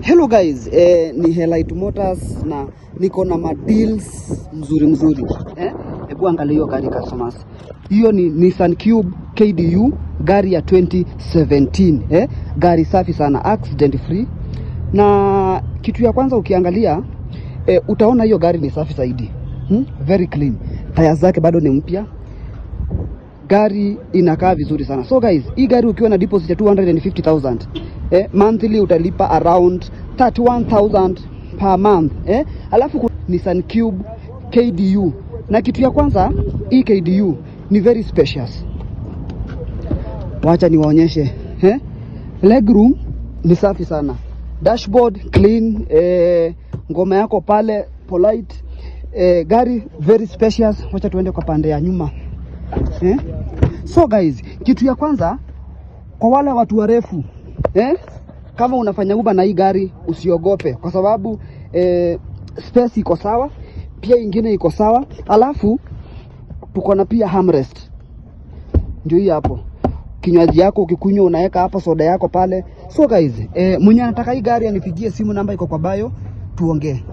Hello guys, ni Helite Motors na niko na deals mzuri. Hebu angalia hiyo gari customers. Hiyo ni Nissan Cube KDU, gari ya 2017. Gari safi sana, accident free. Na kitu ya kwanza ukiangalia utaona hiyo gari ni safi zaidi. Very clean. Tires zake bado ni mpya. Gari inakaa vizuri sana. So guys, hii gari ukiwa na deposit ya 250,000, monthly utalipa around 31,000 per month. Alafu Nissan Cube KDU. Na kitu ya kwanza, hii KDU ni very spacious. Wacha niwaonyeshe. Legroom ni safi sana. Dashboard clean, ngoma yako pale polite. Gari very spacious. Wacha tuende kwa pande ya nyuma. So guys, kitu ya kwanza kwa wale watu warefu, kama unafanya Uber na hii gari usiogope, kwa sababu space iko sawa, pia ingine iko sawa. Alafu tuko na pia armrest. Ndio hii hapo. Kinywaji yako ukikunywa unaweka hapa, soda yako pale. So guys, mwenye anataka hii gari anipigie simu, namba iko kwa bio, tuongee.